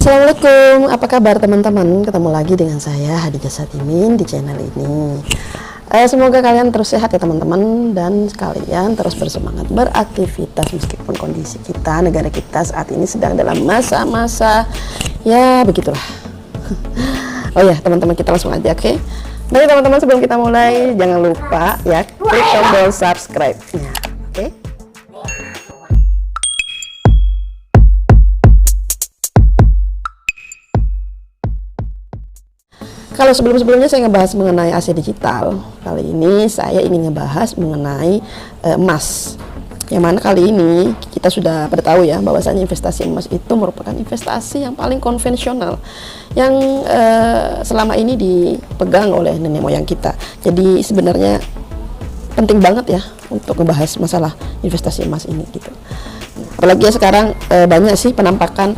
Assalamualaikum, apa kabar teman-teman? Ketemu lagi dengan saya Hadijah Satimin di channel ini. Semoga kalian terus sehat ya teman-teman, dan kalian terus bersemangat beraktivitas meskipun kondisi kita, negara kita saat ini sedang dalam masa-masa ya begitulah. Oh ya teman-teman, kita langsung aja, oke? Baik teman-teman, sebelum kita mulai jangan lupa ya klik tombol subscribe-nya, oke? Kalau sebelum-sebelumnya saya ngebahas mengenai aset digital, kali ini saya ingin ngebahas mengenai emas. Yang mana kali ini kita sudah pada tahu ya bahwasanya investasi emas itu merupakan investasi yang paling konvensional yang selama ini dipegang oleh nenek moyang kita. Jadi sebenarnya penting banget ya untuk ngebahas masalah investasi emas ini gitu. Apalagi ya sekarang banyak sih penampakan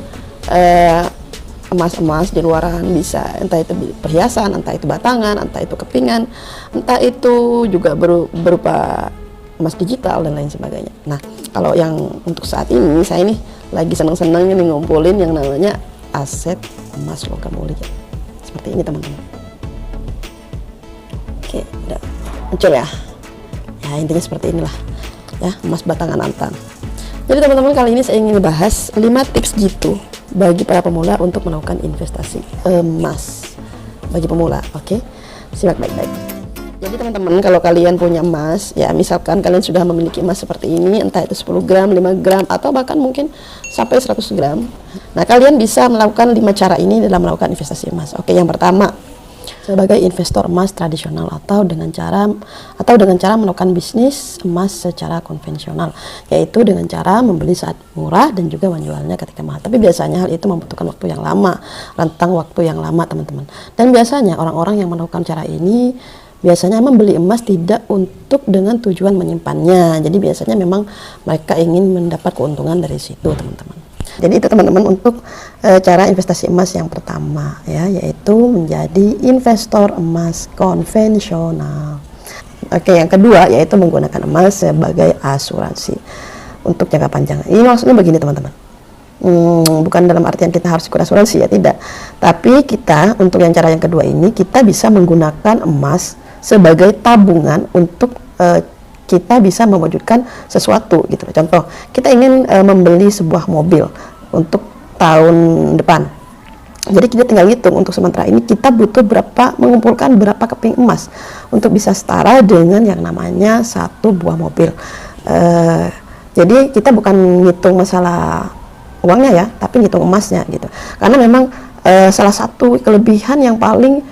emas-emas di luaran, bisa entah itu perhiasan, entah itu batangan, entah itu kepingan, entah itu juga berupa emas digital dan lain sebagainya. Nah, kalau yang untuk saat ini saya ini lagi senang-senangnya nih ngumpulin yang namanya aset emas logam mulia. Seperti ini teman-teman. Oke, udah muncul ya. Ya intinya seperti inilah ya, emas batangan antam. Jadi teman-teman, kali ini saya ingin membahas 5 tips gitu bagi para pemula untuk melakukan investasi emas bagi pemula. Oke, simak baik-baik. Jadi teman-teman, kalau kalian punya emas ya, misalkan kalian sudah memiliki emas seperti ini, entah itu 10 gram, 5 gram, atau bahkan mungkin sampai 100 gram. Nah, kalian bisa melakukan 5 cara ini dalam melakukan investasi emas. Oke, yang pertama, sebagai investor emas tradisional atau dengan cara melakukan bisnis emas secara konvensional, yaitu dengan cara membeli saat murah dan juga menjualnya ketika mahal. Tapi biasanya hal itu membutuhkan waktu yang lama, rentang waktu yang lama teman-teman. Dan biasanya orang-orang yang melakukan cara ini biasanya membeli emas tidak untuk dengan tujuan menyimpannya. Jadi biasanya memang mereka ingin mendapat keuntungan dari situ teman-teman. Jadi itu teman-teman untuk cara investasi emas yang pertama ya, yaitu menjadi investor emas konvensional. Oke, yang kedua yaitu menggunakan emas sebagai asuransi untuk jangka panjang. Ini maksudnya begini teman-teman, bukan dalam artian kita harus ikut asuransi ya, tidak. Tapi kita untuk yang cara yang kedua ini, kita bisa menggunakan emas sebagai tabungan untuk kita bisa mewujudkan sesuatu gitu. Contoh, kita ingin membeli sebuah mobil untuk tahun depan. Jadi kita tinggal hitung untuk sementara ini kita butuh mengumpulkan berapa keping emas untuk bisa setara dengan yang namanya satu buah mobil. Jadi kita bukan ngitung masalah uangnya ya, tapi ngitung emasnya gitu. Karena memang salah satu kelebihan yang paling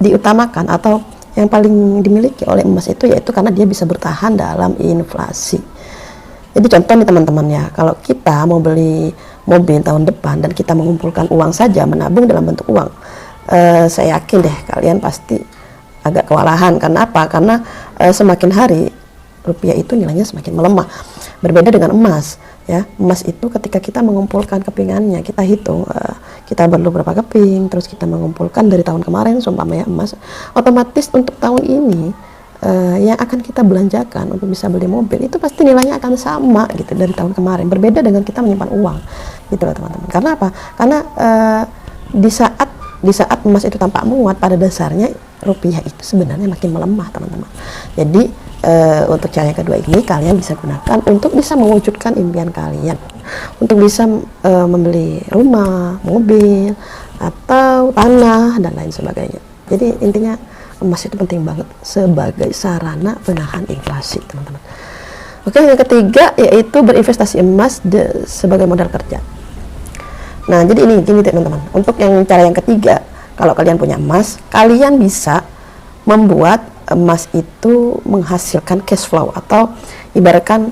diutamakan atau yang paling dimiliki oleh emas itu yaitu karena dia bisa bertahan dalam inflasi. Jadi contoh nih teman-teman ya, kalau kita mau beli mobil tahun depan dan kita mengumpulkan uang saja, menabung dalam bentuk uang, saya yakin deh kalian pasti agak kewalahan. Karena apa? Karena semakin hari rupiah itu nilainya semakin melemah. Berbeda dengan emas ya, emas itu ketika kita mengumpulkan kepingannya, kita hitung kita perlu berapa keping, terus kita mengumpulkan dari tahun kemarin seumpamanya emas, otomatis untuk tahun ini yang akan kita belanjakan untuk bisa beli mobil itu pasti nilainya akan sama gitu dari tahun kemarin. Berbeda dengan kita menyimpan uang gitu loh teman-teman. Karena apa? Karena di saat emas itu tampak menguat, pada dasarnya rupiah itu sebenarnya makin melemah teman-teman. Jadi untuk cara yang kedua ini kalian bisa gunakan untuk bisa mewujudkan impian kalian, untuk bisa membeli rumah, mobil, atau tanah dan lain sebagainya. Jadi intinya emas itu penting banget sebagai sarana penahan inflasi teman-teman. Oke, yang ketiga yaitu berinvestasi emas sebagai modal kerja. Nah, jadi ini gini teman-teman, untuk yang cara yang ketiga, kalau kalian punya emas, kalian bisa membuat emas itu menghasilkan cash flow atau ibaratkan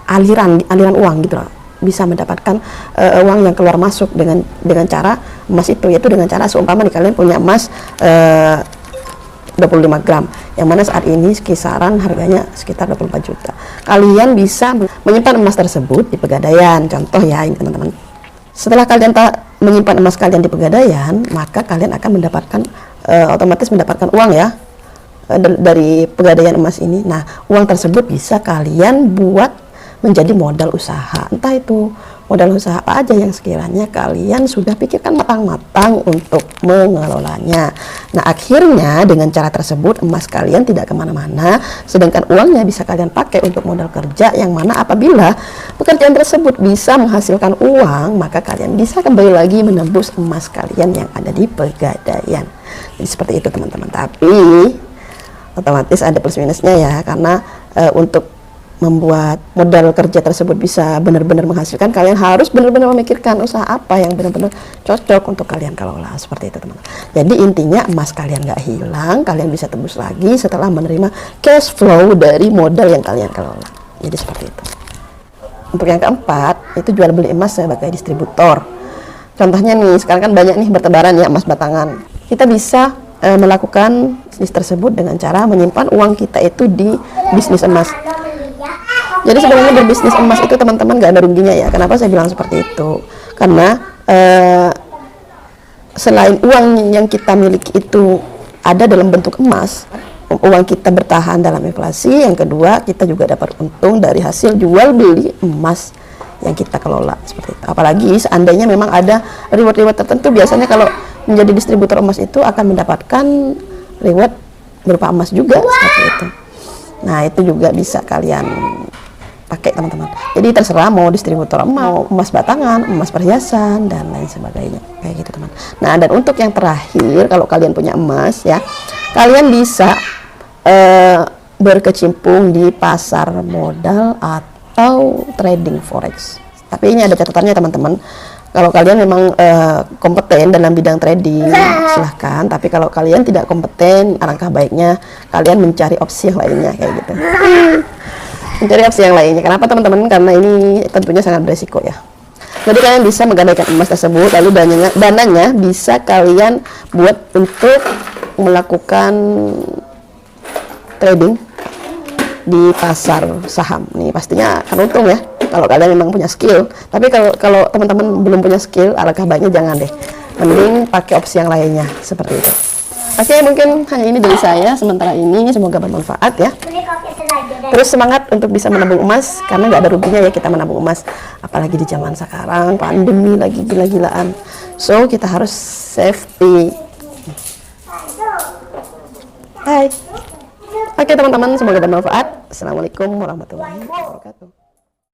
aliran uang gitu loh. Bisa mendapatkan uang yang keluar masuk dengan cara emas itu, yaitu dengan cara seumpama nih kalian punya emas 25 gram yang mana saat ini kisaran harganya sekitar 24 juta. Kalian bisa menyimpan emas tersebut di Pegadaian. Contoh ya ini teman-teman. Setelah kalian menyimpan emas kalian di Pegadaian, maka kalian akan mendapatkan otomatis mendapatkan uang ya dari Pegadaian emas ini. Nah, uang tersebut bisa kalian buat menjadi modal usaha, entah itu modal usaha apa aja yang sekiranya kalian sudah pikirkan matang-matang untuk mengelolanya. Nah, akhirnya dengan cara tersebut emas kalian tidak kemana-mana, sedangkan uangnya bisa kalian pakai untuk modal kerja, yang mana apabila pekerjaan tersebut bisa menghasilkan uang, maka kalian bisa kembali lagi menembus emas kalian yang ada di Pegadaian. Jadi seperti itu teman-teman. Tapi otomatis ada plus minusnya ya, karena untuk membuat modal kerja tersebut bisa benar-benar menghasilkan, kalian harus benar-benar memikirkan usaha apa yang benar-benar cocok untuk kalian kelola, seperti itu teman-teman. Jadi intinya emas kalian nggak hilang, kalian bisa tebus lagi setelah menerima cash flow dari modal yang kalian kelola. Jadi seperti itu. Untuk yang keempat, itu jual beli emas sebagai distributor. Contohnya nih, sekarang kan banyak nih bertebaran ya emas batangan. Kita bisa melakukan bisnis tersebut dengan cara menyimpan uang kita itu di bisnis emas. Jadi sebenarnya berbisnis emas itu teman-teman gak ada ruginya ya. Kenapa saya bilang seperti itu? Karena selain uang yang kita miliki itu ada dalam bentuk emas, uang kita bertahan dalam inflasi. Yang kedua, kita juga dapat untung dari hasil jual beli emas yang kita kelola, seperti itu. Apalagi seandainya memang ada reward-reward tertentu, biasanya kalau menjadi distributor emas itu akan mendapatkan reward berupa emas juga, seperti itu. Nah, itu juga bisa kalian pakai teman-teman. Jadi terserah mau distributor emas, emas batangan, emas perhiasan, dan lain sebagainya, kayak gitu teman. Nah, dan untuk yang terakhir, kalau kalian punya emas ya, kalian bisa berkecimpung di pasar modal atau trading forex. Tapi ini ada catatannya teman-teman. Kalau kalian memang kompeten dalam bidang trading, silahkan. Tapi kalau kalian tidak kompeten, alangkah baiknya kalian mencari opsi yang lainnya, kayak gitu. Mencari opsi yang lainnya. Kenapa teman-teman? Karena ini tentunya sangat beresiko ya. Jadi kalian bisa menggadaikan emas tersebut, lalu dananya bisa kalian buat untuk melakukan trading di pasar saham. Nih pastinya akan untung ya kalau kalian memang punya skill. Tapi kalau teman-teman belum punya skill, alangkah baiknya jangan deh. Mending pakai opsi yang lainnya, seperti itu. Oke, mungkin hanya ini dari saya sementara ini, semoga bermanfaat ya. Terus semangat untuk bisa menabung emas, karena nggak ada ruginya ya kita menabung emas, apalagi di zaman sekarang pandemi lagi gila-gilaan. So kita harus safety. Hai. Oke teman-teman, semoga bermanfaat. Assalamualaikum warahmatullahi wabarakatuh.